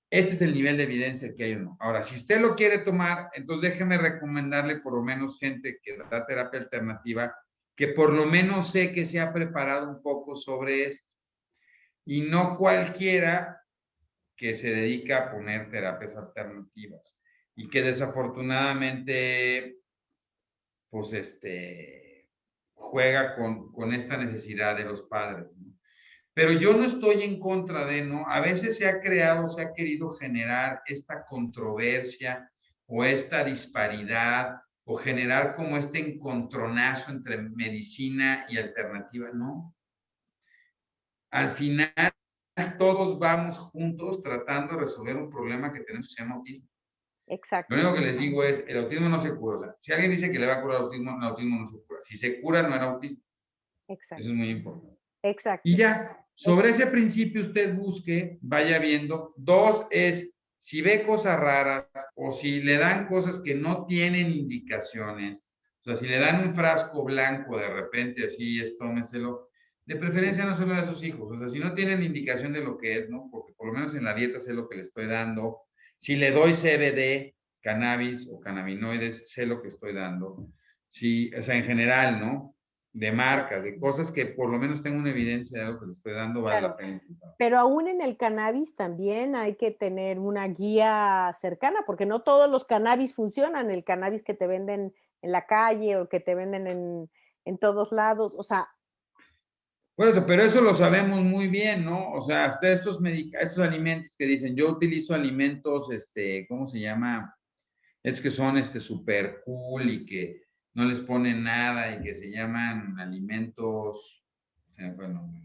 Este es el nivel de evidencia que hay o no. Ahora, si usted lo quiere tomar, entonces déjeme recomendarle por lo menos gente que da terapia alternativa, que por lo menos sé que se ha preparado un poco sobre esto. Y no cualquiera que se dedica a poner terapias alternativas. Y que desafortunadamente, pues juega con esta necesidad de los padres, ¿no? Pero yo no estoy en contra de, ¿no? A veces se ha creado, se ha querido generar esta controversia o esta disparidad o generar como este encontronazo entre medicina y alternativa, ¿no? Al final, todos vamos juntos tratando de resolver un problema que tenemos que se llama autismo. Lo Exacto, único que les digo es, el autismo no se cura. O sea, si alguien dice que le va a curar el autismo no se cura. Si se cura, no era autismo. Eso es exacto, muy importante. Y exacto, ya, sobre ese principio usted busque, vaya viendo. Dos es, si ve cosas raras o si le dan cosas que no tienen indicaciones, o sea, si le dan un frasco blanco de repente así, tómeselo, de preferencia no se lo dé a sus hijos, o sea, si no tienen indicación de lo que es, ¿no? Porque por lo menos en la dieta sé lo que le estoy dando. Si le doy CBD, cannabis o cannabinoides, sé lo que estoy dando. Sí, o sea, en general, ¿no? De marcas, de cosas que por lo menos tengo una evidencia de algo que le estoy dando, vale la claro. pena intentar. Pero aún en el cannabis también hay que tener una guía cercana, porque no todos los cannabis funcionan, el cannabis que te venden en la calle o que te venden en todos lados, o sea, Por eso, pero eso lo sabemos muy bien, ¿no? O sea, hasta estos alimentos que dicen, yo utilizo alimentos, ¿cómo se llama? Es que son super cool y que no les ponen nada y que se llaman alimentos, se me fue el nombre.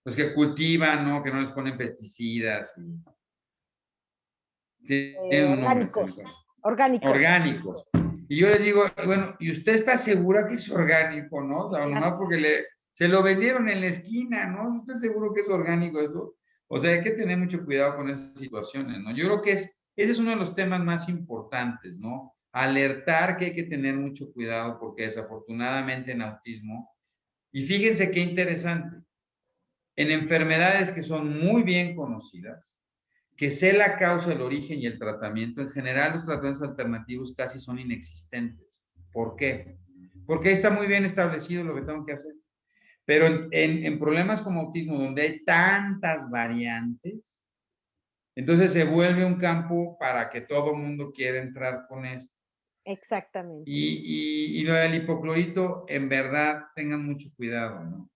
Pues que cultivan, ¿no? Que no les ponen pesticidas y tienen un nombre, se me orgánicos, fue. orgánicos. Orgánicos. Y yo les digo, bueno, ¿y usted está segura que es orgánico, no? O sea, Claro, nomás porque se lo vendieron en la esquina, ¿no? ¿Usted seguro que es orgánico eso? O sea, hay que tener mucho cuidado con esas situaciones, ¿no? Yo creo que ese es uno de los temas más importantes, ¿no? Alertar que hay que tener mucho cuidado porque desafortunadamente en autismo, y fíjense qué interesante, en enfermedades que son muy bien conocidas, que sé la causa, el origen y el tratamiento, en general los tratamientos alternativos casi son inexistentes. ¿Por qué? Porque está muy bien establecido lo que tengo que hacer. Pero en problemas como autismo, donde hay tantas variantes, entonces se vuelve un campo para que todo el mundo quiera entrar con esto. exactamente. Y lo del hipoclorito, en verdad, tengan mucho cuidado, ¿no?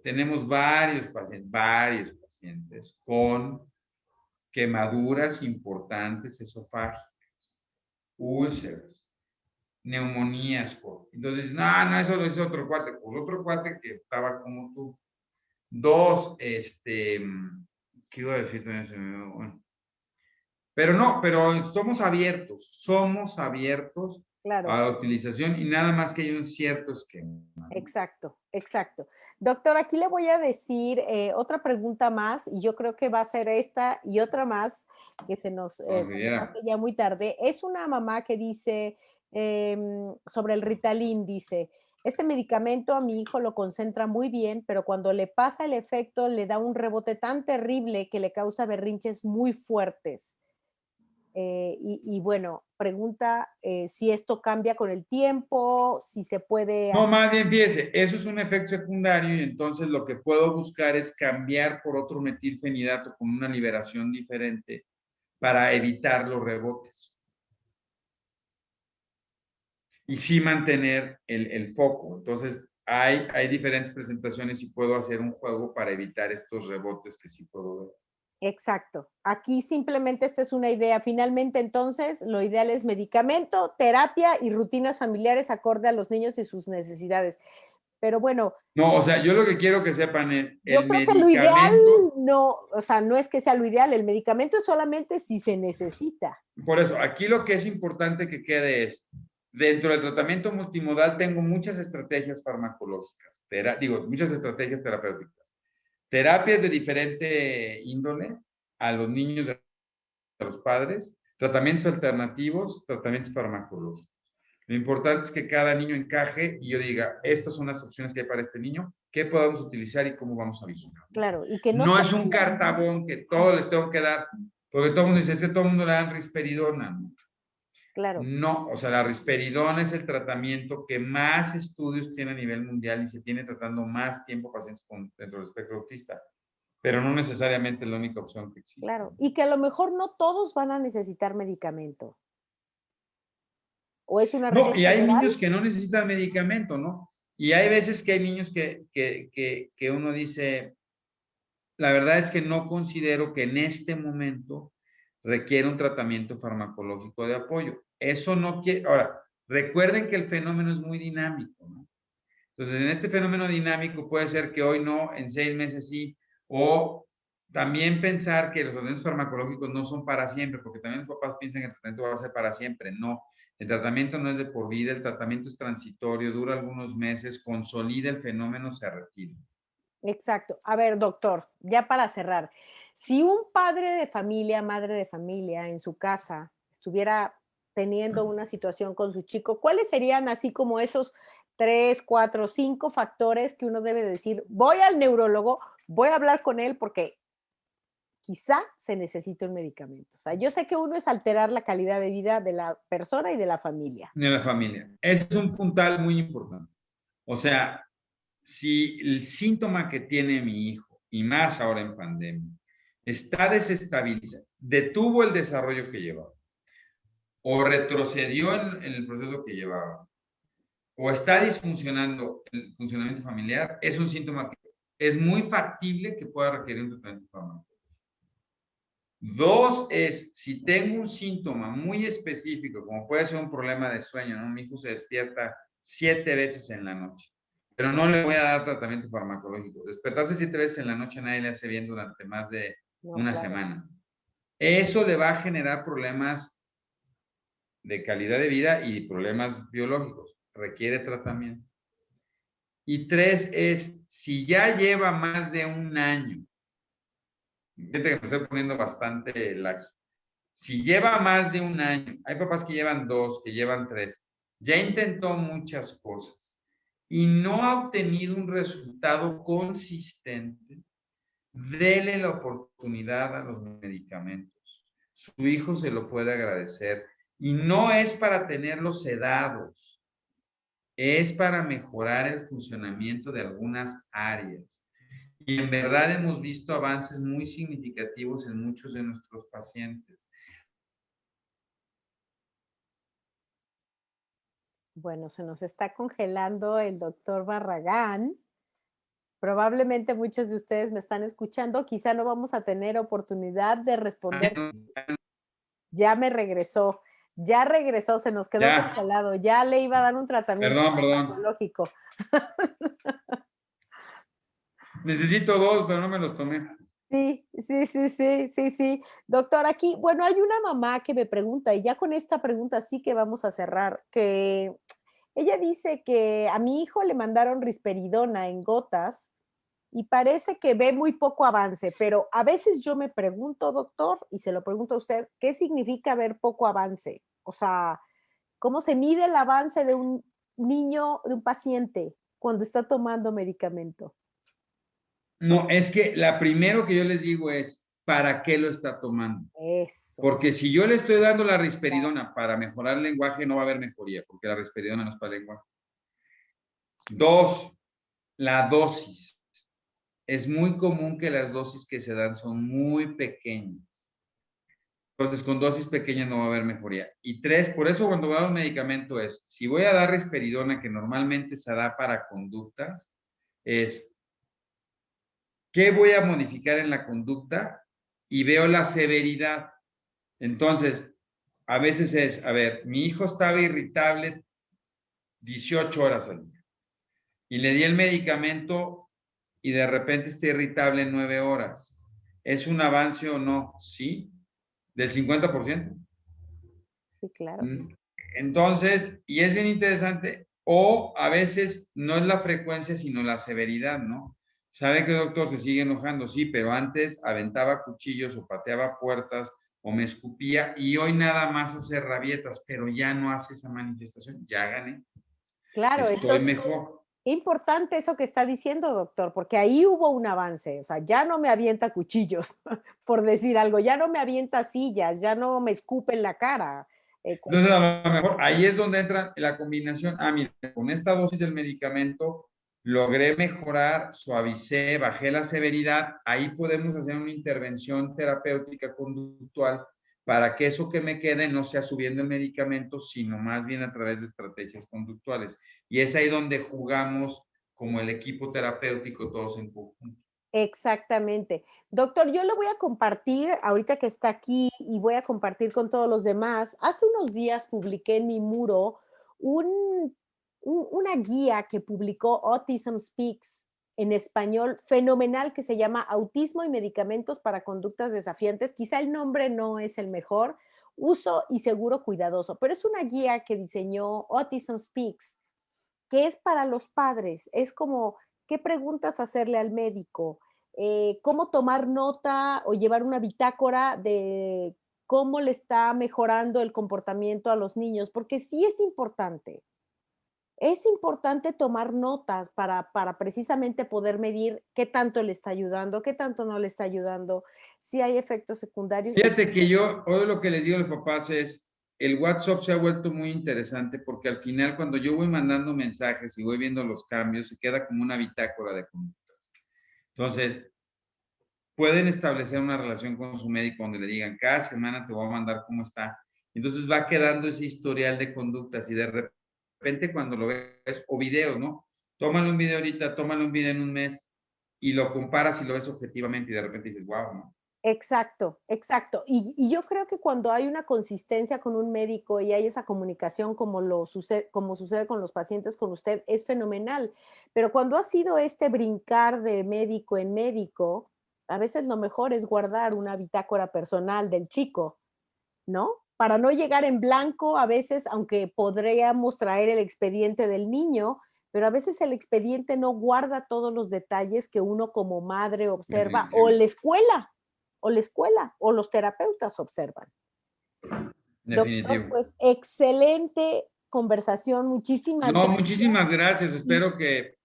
Tenemos varios pacientes con quemaduras importantes esofágicas, úlceras, neumonías. Entonces, no, eso lo hizo otro cuate. Pues otro cuate que estaba como tú. Dos, ¿qué iba a decir? Bueno, pero no, pero somos abiertos a Claro, la utilización y nada más que hay un cierto esquema, ¿no? exacto, exacto. Doctor, aquí le voy a decir otra pregunta más, y yo creo que va a ser esta y otra más, que Como se si nos hace diera, ya muy tarde. Es una mamá que dice sobre el Ritalin, dice, este medicamento a mi hijo lo concentra muy bien, pero cuando le pasa el efecto le da un rebote tan terrible que le causa berrinches muy fuertes. Y bueno, pregunta si esto cambia con el tiempo, si se puede no, hacer. más bien, fíjese, eso es un efecto secundario y entonces lo que puedo buscar es cambiar por otro metilfenidato con una liberación diferente para evitar los rebotes y sí mantener el foco. Entonces, hay diferentes presentaciones y puedo hacer un juego para evitar estos rebotes que sí puedo ver. Exacto. Aquí simplemente esta es una idea. Finalmente, entonces, lo ideal es medicamento, terapia y rutinas familiares acorde a los niños y sus necesidades. Pero bueno. No, o sea, yo lo que quiero que sepan es, Yo el creo que lo ideal medicamento, no, o sea, no es que sea lo ideal, el medicamento es solamente si se necesita. por eso, aquí lo que es importante que quede es, dentro del tratamiento multimodal tengo muchas estrategias farmacológicas, muchas estrategias terapéuticas. Terapias de diferente índole a los niños, a los padres, tratamientos alternativos, tratamientos farmacológicos. Lo importante es que cada niño encaje y yo diga, estas son las opciones que hay para este niño, qué podemos utilizar y cómo vamos a vigilar. Claro, y que no No es un todos. cartabón que todo les tengo que dar, porque todo el mundo dice, es que todo el mundo le dan risperidona. ¿No? Claro. No, o sea, la risperidona es el tratamiento que más estudios tiene a nivel mundial y se tiene tratando más tiempo pacientes dentro del espectro autista, pero no necesariamente es la única opción que existe. Claro, y que a lo mejor no todos van a necesitar medicamento. ¿O es una No, regla y hay general? niños que no necesitan medicamento, ¿no? Y hay veces que hay niños que uno dice, la verdad es que no considero que en este momento requiere un tratamiento farmacológico de apoyo. Eso no quiere, ahora, recuerden que el fenómeno es muy dinámico, ¿no? Entonces, en este fenómeno dinámico puede ser que hoy no, en 6 meses sí, o también pensar que los tratamientos farmacológicos no son para siempre, porque también los papás piensan que el tratamiento va a ser para siempre. No, el tratamiento no es de por vida, el tratamiento es transitorio, dura algunos meses, consolida el fenómeno, se retira. Exacto. A ver, doctor, ya para cerrar, si un padre de familia, madre de familia en su casa estuviera teniendo una situación con su chico, ¿cuáles serían así como esos 3, 4, 5 factores que uno debe decir, voy al neurólogo, voy a hablar con él porque quizá se necesite un medicamento? O sea, yo sé que uno es alterar la calidad de vida de la persona y de la familia. De la familia. Es un puntal muy importante. O sea, si el síntoma que tiene mi hijo, y más ahora en pandemia, está desestabilizado, detuvo el desarrollo que llevaba, o retrocedió en el proceso que llevaba, o está disfuncionando el funcionamiento familiar, es un síntoma que es muy factible que pueda requerir un tratamiento farmacológico. Dos es, si tengo un síntoma muy específico, como puede ser un problema de sueño, ¿no? Mi hijo se despierta 7 veces en la noche, pero no le voy a dar tratamiento farmacológico. Despertarse 7 veces en la noche a nadie le hace bien durante más de No, una claro. semana. Eso le va a generar problemas de calidad de vida y problemas biológicos. Requiere tratamiento. Y 3 es, si ya lleva más de un año, fíjate que me estoy poniendo bastante laxo. Si lleva más de un año, hay papás que llevan 2, que llevan 3, ya intentó muchas cosas y no ha obtenido un resultado consistente, dele la oportunidad a los medicamentos. Su hijo se lo puede agradecer y no es para tenerlos sedados, es para mejorar el funcionamiento de algunas áreas. Y en verdad hemos visto avances muy significativos en muchos de nuestros pacientes. Bueno, se nos está congelando el doctor Barragán. Probablemente muchos de ustedes me están escuchando, quizá no vamos a tener oportunidad de responder. Ya regresó, se nos quedó Ya, congelado, ya le iba a dar un tratamiento perdón. farmacológico. Necesito 2, pero no me los tomé. Sí, sí, sí, sí, sí, sí. Doctor, aquí, bueno, hay una mamá que me pregunta, y ya con esta pregunta sí que vamos a cerrar, que ella dice que a mi hijo le mandaron risperidona en gotas y parece que ve muy poco avance, pero a veces yo me pregunto, doctor, y se lo pregunto a usted, ¿qué significa ver poco avance? O sea, ¿cómo se mide el avance de un niño, de un paciente, cuando está tomando medicamento? No, es que la primero que yo les digo es, ¿para qué lo está tomando? Eso. Porque si yo le estoy dando la risperidona para mejorar el lenguaje, no va a haber mejoría, porque la risperidona no es para el lenguaje. 2, la dosis. Es muy común que las dosis que se dan son muy pequeñas. Entonces, con dosis pequeñas no va a haber mejoría. Y 3, por eso cuando voy a dar un medicamento es, si voy a dar risperidona, que normalmente se da para conductas, es, ¿qué voy a modificar en la conducta? Y veo la severidad. Entonces, a veces es, a ver, mi hijo estaba irritable 18 horas al día. y le di el medicamento y de repente está irritable en 9 horas. ¿Es un avance o no? Sí, del 50%. Sí, claro. Entonces, y es bien interesante, o a veces no es la frecuencia, sino la severidad, ¿no? ¿Sabe que doctor se sigue enojando? Sí, pero antes aventaba cuchillos o pateaba puertas o me escupía y hoy nada más hace rabietas, pero ya no hace esa manifestación, ya gané, Claro, estoy entonces, mejor. qué importante eso que está diciendo, doctor, porque ahí hubo un avance, o sea, ya no me avienta cuchillos, por decir algo, ya no me avienta sillas, ya no me escupe en la cara. Entonces, a lo mejor ahí es donde entra la combinación. Ah, mira, con esta dosis del medicamento logré mejorar, suavicé, bajé la severidad. Ahí podemos hacer una intervención terapéutica conductual para que eso que me quede no sea subiendo el medicamento, sino más bien a través de estrategias conductuales. Y es ahí donde jugamos como el equipo terapéutico todos en conjunto. Exactamente. Doctor, yo le voy a compartir, ahorita que está aquí, y voy a compartir con todos los demás. Hace unos días publiqué en mi muro un, una guía que publicó Autism Speaks en español, fenomenal, que se llama Autismo y Medicamentos para Conductas Desafiantes. Quizá el nombre no es el mejor, uso y seguro cuidadoso, pero es una guía que diseñó Autism Speaks, que es para los padres. Es como, ¿qué preguntas hacerle al médico? ¿Cómo tomar nota o llevar una bitácora de cómo le está mejorando el comportamiento a los niños? Porque sí es importante. Es importante tomar notas para precisamente poder medir qué tanto le está ayudando, qué tanto no le está ayudando, si hay efectos secundarios. Fíjate que yo, hoy lo que les digo a los papás es, el WhatsApp se ha vuelto muy interesante porque al final cuando yo voy mandando mensajes y voy viendo los cambios, se queda como una bitácora de conductas. Entonces, pueden establecer una relación con su médico donde le digan, cada semana te voy a mandar cómo está. Entonces va quedando ese historial de conductas y de repente cuando lo ves, o videos, ¿no? Tómale un video ahorita, tómale un video en un mes y lo comparas y lo ves objetivamente y de repente dices, wow, ¿no? Exacto, exacto. Y yo creo que cuando hay una consistencia con un médico y hay esa comunicación como sucede con los pacientes con usted, es fenomenal. Pero cuando ha sido este brincar de médico en médico, a veces lo mejor es guardar una bitácora personal del chico, ¿no? Para no llegar en blanco, a veces, aunque podríamos traer el expediente del niño, pero a veces el expediente no guarda todos los detalles que uno como madre observa Definitivo, o la escuela o los terapeutas observan. Doctor, definitivo. pues excelente conversación, muchísimas No, gracias. muchísimas gracias. Espero que,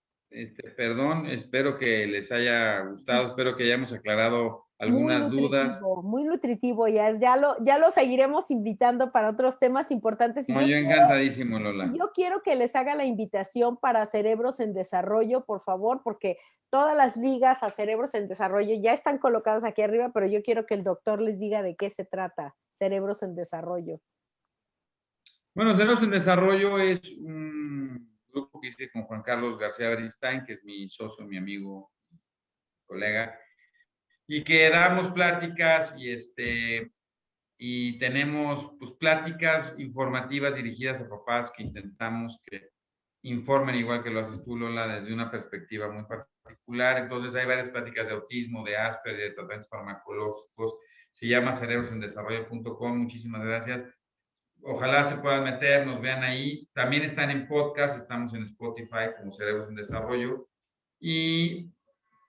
perdón, espero que les haya gustado, espero que hayamos aclarado algunas dudas. Muy nutritivo ya es, ya lo seguiremos invitando para otros temas importantes No, yo encantadísimo, y Lola. yo quiero que les haga la invitación para Cerebros en Desarrollo, por favor, porque todas las ligas a Cerebros en Desarrollo ya están colocadas aquí arriba, pero yo quiero que el doctor les diga de qué se trata, Cerebros en Desarrollo. Bueno, Cerebros en Desarrollo es un grupo que hice con Juan Carlos García Beristain, que es mi socio, mi amigo, colega, y que damos pláticas y tenemos pues pláticas informativas dirigidas a papás que intentamos que informen igual que lo haces tú, Lola, desde una perspectiva muy particular. Entonces hay varias pláticas de autismo, de Asperger, de tratamientos farmacológicos. Se llama cerebrosendesarrollo.com. Muchísimas gracias. Ojalá se puedan meter, nos vean ahí. También están en podcast, estamos en Spotify como Cerebros en Desarrollo y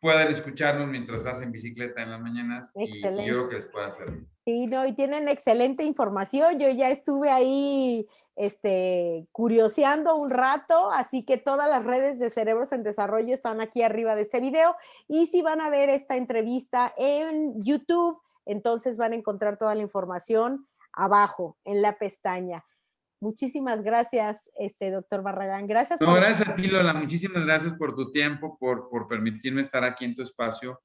pueden escucharnos mientras hacen bicicleta en las mañanas y yo Excelente. creo que les puede servir. Sí, no, y tienen excelente información. Yo ya estuve ahí, curioseando un rato, así que todas las redes de Cerebros en Desarrollo están aquí arriba de este video. Y si van a ver esta entrevista en YouTube, entonces van a encontrar toda la información abajo en la pestaña. Muchísimas gracias, doctor Barragán. Gracias No, por la... gracias a ti, Lola. Muchísimas gracias por tu tiempo, por permitirme estar aquí en tu espacio.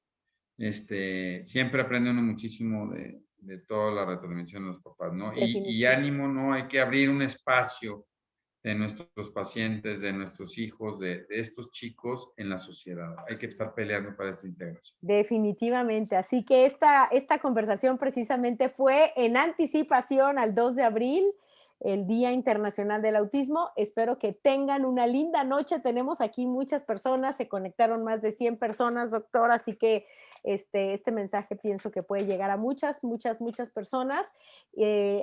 Siempre aprende uno muchísimo de toda la retroalimentación de los papás, ¿no? Y Definitivo. ánimo, ¿no? Hay que abrir un espacio de nuestros pacientes, de nuestros hijos, de estos chicos en la sociedad. Hay que estar peleando para esta integración. Definitivamente. Así que esta conversación precisamente fue en anticipación al 2 de abril. el Día Internacional del Autismo. Espero que tengan una linda noche. Tenemos aquí muchas personas, se conectaron más de 100 personas, doctor, así que este mensaje pienso que puede llegar a muchas, muchas, muchas personas.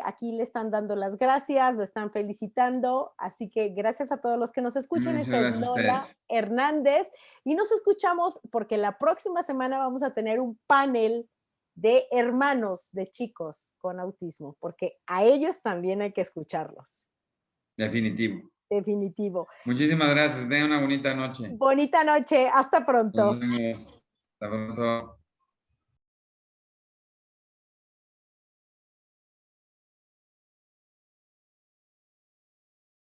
Aquí le están dando las gracias, lo están felicitando, así que gracias a todos los que nos escuchan. Muchas Esta es gracias a Lola ustedes. Hernández y nos escuchamos porque la próxima semana vamos a tener un panel de hermanos de chicos con autismo, porque a ellos también hay que escucharlos. Definitivo. Definitivo. Muchísimas gracias. Tengan una bonita noche. Bonita noche, hasta Nos pronto. vemos. Hasta pronto.